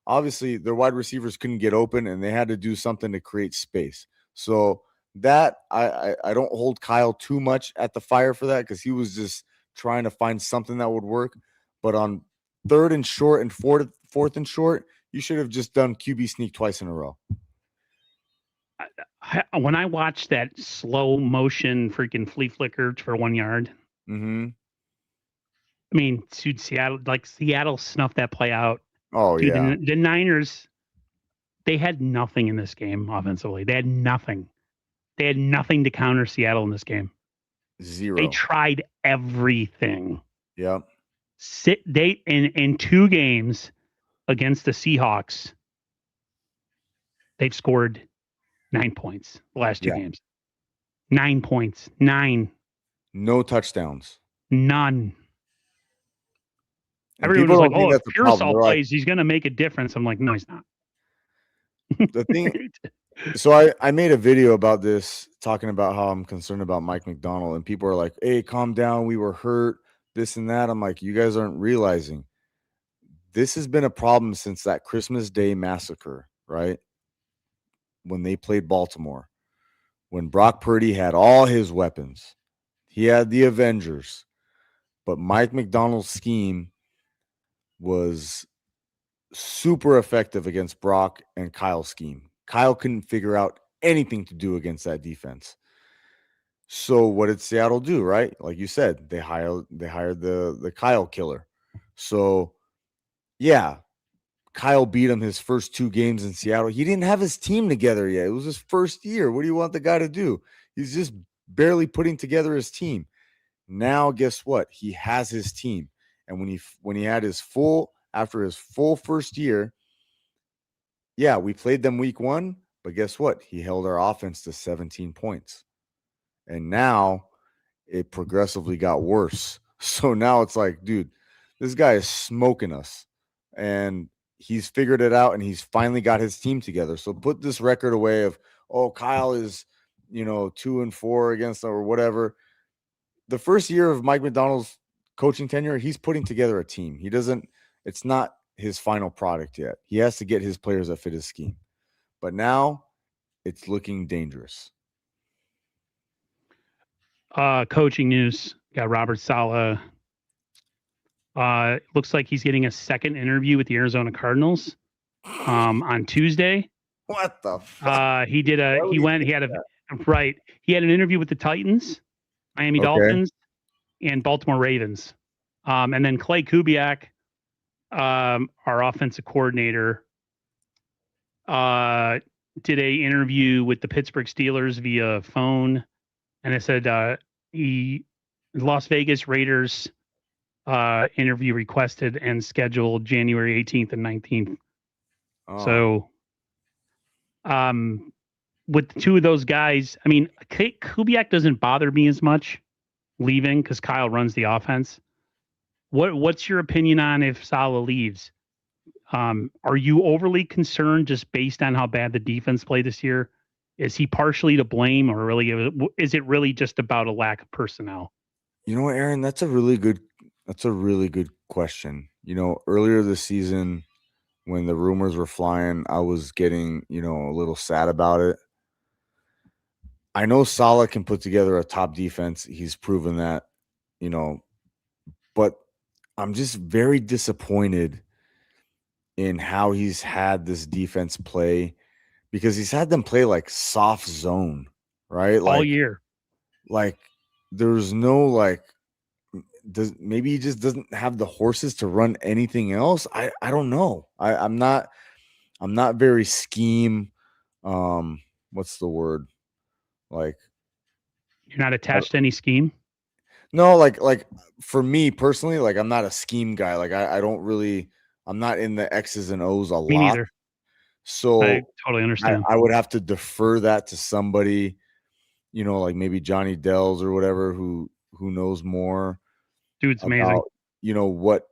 obviously their wide receivers couldn't get open, and they had to do something to create space. So that I don't hold Kyle too much at the fire for that because he was just trying to find something that would work. But on 3rd and short and 4th and short, you should have just done QB sneak twice in a row. When I watched that slow motion freaking flea flicker for 1 yard, I mean, dude, Seattle snuffed that play out. Oh, dude, yeah. The Niners, they had nothing in this game offensively. They had nothing. They had nothing to counter Seattle in this game. Zero. They tried everything. Yep. They in 2 games against the Seahawks, they've scored 9 points the last 2 Yeah. games. 9 points. 9. No touchdowns. None. And Everyone people was like, don't think "Oh, if that's a problem. Pearsall They're like, plays, he's going to make a difference." I'm like, "No, he's not." the thing. So I made a video about this, talking about how I'm concerned about Mike McDonald, and people are like, "Hey, calm down. We were hurt, this and that." I'm like, you guys aren't realizing this has been a problem since that Christmas Day massacre, right? When they played Baltimore, when Brock Purdy had all his weapons, he had the Avengers, but Mike McDonald's scheme was super effective against Brock and Kyle's scheme. Kyle couldn't figure out anything to do against that defense. So what did Seattle do, right? Like you said, they hired the Kyle killer. So yeah, Kyle beat him his first 2 games in Seattle. He didn't have his team together yet. It was his first year. What do you want the guy to do? He's just barely putting together his team. Now, guess what? He has his team. And when he had his full first year, yeah, we played them week 1, but guess what? He held our offense to 17 points. And now it progressively got worse. So now it's like, dude, this guy is smoking us. And he's figured it out, and he's finally got his team together. So put this record away of, oh, Kyle is, 2-4 against them or whatever. The first year of Mike McDonald's coaching tenure, he's putting together a team. It's not his final product yet. He has to get his players that fit his scheme. But now it's looking dangerous. Coaching news. Got Robert Saleh. Looks like he's getting a second interview with the Arizona Cardinals on Tuesday. What the fuck? He had an interview with the Titans, Miami Okay. Dolphins, and Baltimore Ravens. And then Clay Kubiak, our offensive coordinator, did a interview with the Pittsburgh Steelers via phone, and it said Las Vegas Raiders interview requested and scheduled January 18th and 19th. Oh. So, with the 2 of those guys, I mean, Kubiak doesn't bother me as much leaving because Kyle runs the offense. What's your opinion on if Saleh leaves? Are you overly concerned just based on how bad the defense played this year? Is he partially to blame, or is it really just about a lack of personnel? You know what, Aaron? That's a really good question. Earlier this season, when the rumors were flying, I was getting, a little sad about it. I know Saleh can put together a top defense. He's proven that, but I'm just very disappointed in how he's had this defense play, because he's had them play like soft zone, right? All year. Like there's no maybe he just doesn't have the horses to run anything else. I don't know. I'm not very scheme. What's the word? Like, You're not attached to any scheme? no, like for me personally, like I'm not a scheme guy. Like I don't really, I'm not in the X's and O's a Me lot. neither. So I totally understand. I would have to defer that to somebody, like maybe Johnny Dells or whatever, who knows more. Dude's amazing. About,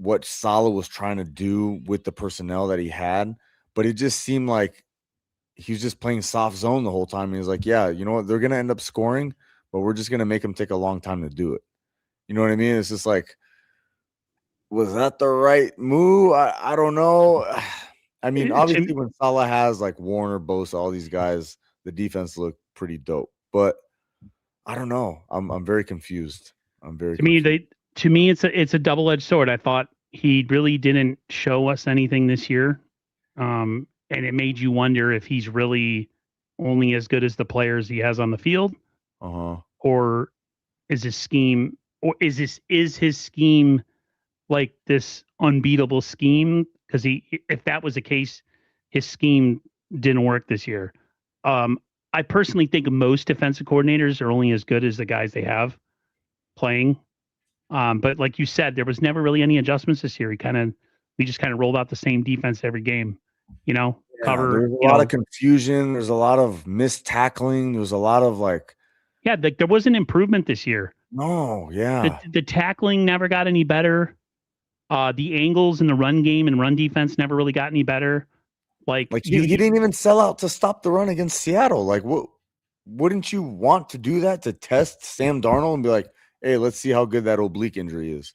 what Saleh was trying to do with the personnel that he had. But it just seemed like he was just playing soft zone the whole time. He was like, yeah, you know what? They're going to end up scoring, but we're just going to make them take a long time to do it. You know what I mean? It's just like, was that the right move? I don't know. I mean, obviously when Saleh has like Warner, Bosa, all these guys, the defense looked pretty dope. But I don't know. I'm very confused. To me, it's a double-edged sword. I thought he really didn't show us anything this year, and it made you wonder if he's really only as good as the players he has on the field, or is his scheme, or is his scheme like this unbeatable scheme? Because if that was the case, his scheme didn't work this year. I personally think most defensive coordinators are only as good as the guys they have playing. But like you said, there was never really any adjustments this year. We just kind of rolled out the same defense every game, Yeah, cover, there's a lot of confusion. There's a lot of missed tackling. There's a lot of yeah, there was an improvement this year. no, yeah. The tackling never got any better. The angles in the run game and run defense never really got any better. Like he didn't even sell out to stop the run against Seattle. Like, wouldn't you want to do that to test Sam Darnold and be like, hey, let's see how good that oblique injury is?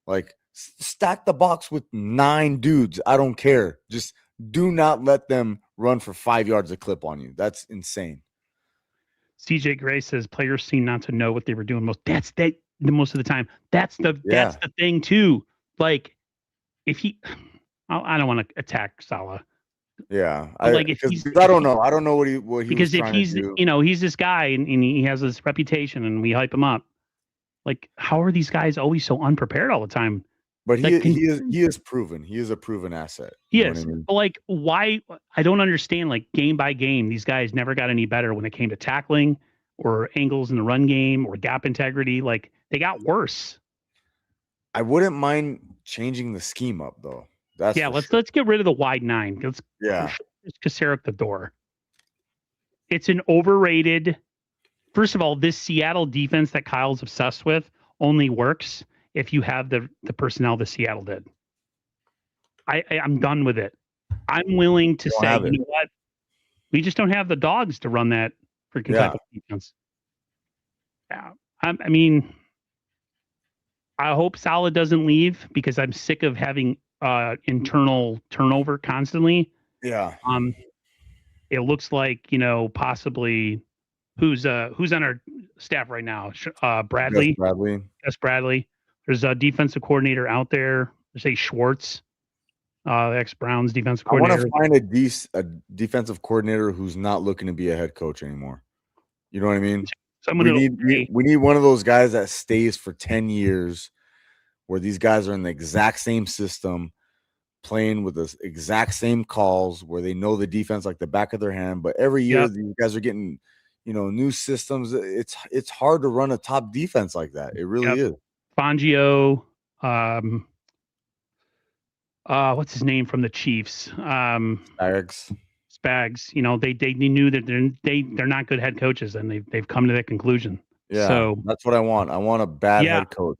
Like, stack the box with 9 dudes. I don't care. Just do not let them run for 5 yards a clip on you. That's insane. CJ Gray says players seem not to know what they were doing most. Most of the time. That's the thing too. Like, if I don't want to attack Saleh. Yeah, I don't know. I don't know what he because was trying if he's to do. He's this guy and he has this reputation and we hype him up. Like, how are these guys always so unprepared all the time? But he is proven. He is a proven asset. He is. But like, why? I don't understand. Like, game by game, these guys never got any better when it came to tackling or angles in the run game or gap integrity. Like, they got worse. I wouldn't mind changing the scheme up though. Let's get rid of the wide 9. Let's Kasarik at the door. It's an overrated. First of all, this Seattle defense that Kyle's obsessed with only works if you have the personnel that Seattle did. I'm done with it. I'm willing to say, you know what? We just don't have the dogs to run that freaking type of defense. Yeah. I mean, I hope Saleh doesn't leave because I'm sick of having internal turnover constantly. Yeah. It looks like, possibly who's on our staff right now? Bradley. Yes, Bradley. There's a defensive coordinator out there. Say Schwartz, ex-Browns defensive coordinator. I want to find a defensive coordinator who's not looking to be a head coach anymore. You know what I mean? We need one of those guys that stays for 10 years where these guys are in the exact same system, playing with the exact same calls, where they know the defense like the back of their hand. But every year these guys are getting, new systems. It's hard to run a top defense like that. It really is. Fangio, what's his name from the Chiefs? Spags. They knew that they're not good head coaches, and they've come to that conclusion. Yeah, so that's what I want. I want a bad head coach.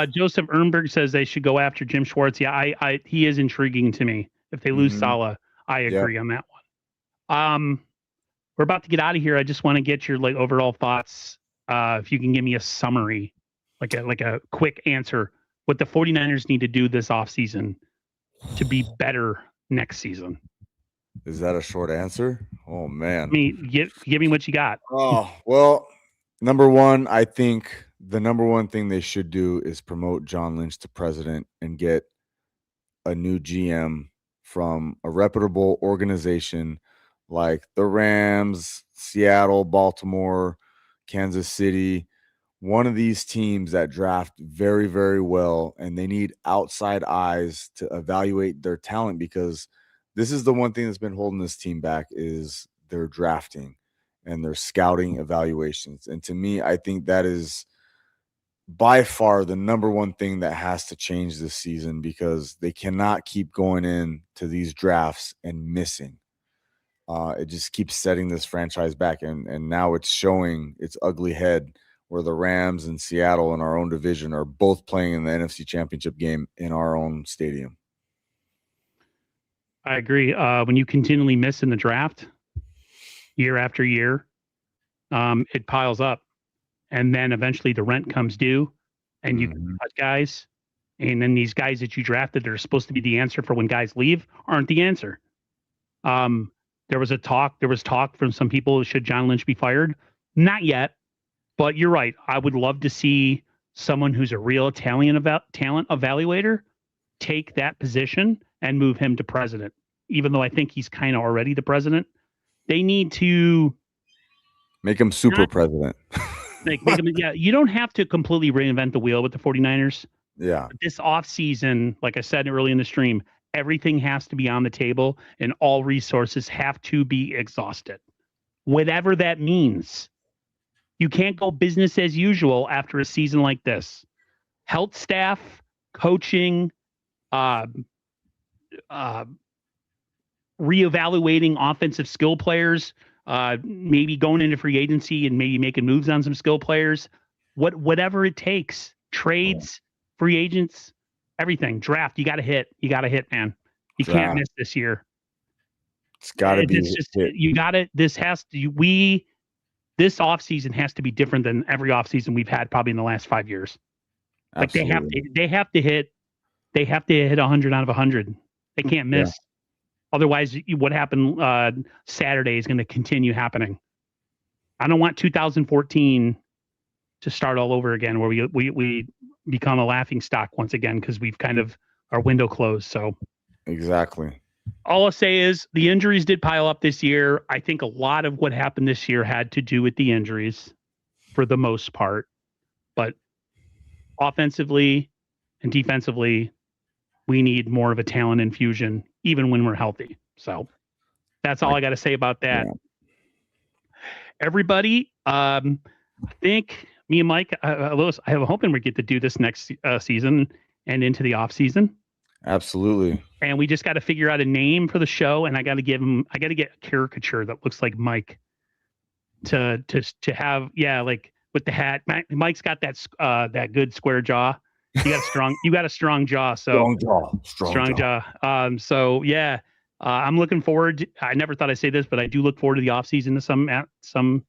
Joseph Ernberg says they should go after Jim Schwartz. Yeah, he is intriguing to me. If they lose Saleh, I agree on that one. We're about to get out of here. I just want to get your overall thoughts. If you can give me a summary, like a quick answer, what the 49ers need to do this offseason to be better next season. Is that a short answer? Oh man. I mean, give me what you got. Oh, well, number one, I think the number one thing they should do is promote John Lynch to president and get a new GM from a reputable organization like the Rams, Seattle, Baltimore, Kansas City, one of these teams that draft very, very well, and they need outside eyes to evaluate their talent, because this is the one thing that's been holding this team back is their drafting and their scouting evaluations. And to me, I think that is by far the number one thing that has to change this season, because they cannot keep going in to these drafts and missing. It just keeps setting this franchise back, and now it's showing its ugly head, where the Rams and Seattle in our own division are both playing in the NFC Championship game in our own stadium. I agree. When you continually miss in the draft year after year, it piles up, and then eventually the rent comes due, and you cut guys, and then these guys that you drafted that are supposed to be the answer for when guys leave aren't the answer. There was talk from some people, should John Lynch be fired? Not yet, but you're right. I would love to see someone who's a real talent evaluator take that position and move him to president, even though I think he's kind of already the president. They need to make him super president. Make him, you don't have to completely reinvent the wheel with the 49ers. Yeah. But this offseason, like I said early in the stream, everything has to be on the table and all resources have to be exhausted. whatever that means. You can't go business as usual after a season like this. Health staff, coaching, reevaluating offensive skill players, maybe going into free agency and maybe making moves on some skill players. Whatever it takes. Trades, free agents, everything. Draft. You got to hit. You got to hit, man. You can't miss this year. It's got to be. It's just you got to. This has to. This offseason has to be different than every offseason we've had probably in the last 5 years. Like Absolutely. they have to hit 100 out of 100. They can't miss. Yeah. Otherwise, what happened Saturday is going to continue happening. I don't want 2014 to start all over again, where we become a laughing stock once again because we've kind of our window closed. So exactly. All I'll say is the injuries did pile up this year. I think a lot of what happened this year had to do with the injuries for the most part. But offensively and defensively, we need more of a talent infusion, even when we're healthy. So that's all I got to say about that. Yeah. Everybody, I think me and Mike, Lewis, I have a hoping we get to do this next season and into the off season. Absolutely. And we just got to figure out a name for the show, and I got to get a caricature that looks like Mike to have, like with the hat. Mike's got that good square jaw. You got a strong jaw. So strong jaw. So yeah, I'm looking forward. I never thought I'd say this, but I do look forward to the offseason to some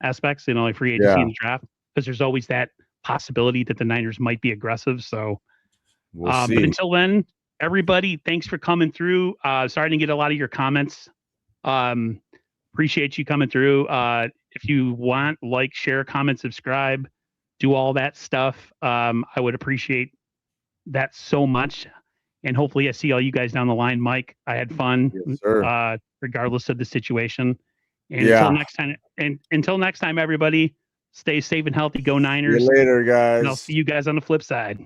aspects, like free agency and the draft, because there's always that possibility that the Niners might be aggressive. So we'll see. But until then, everybody, thanks for coming through. Sorry to get a lot of your comments. Appreciate you coming through. If you want, like, share, comment, subscribe, do all that stuff. I would appreciate that so much. And hopefully I see all you guys down the line. Mike, I had fun, regardless of the situation. And until next time, everybody, stay safe and healthy. Go Niners. See you later, guys. And I'll see you guys on the flip side.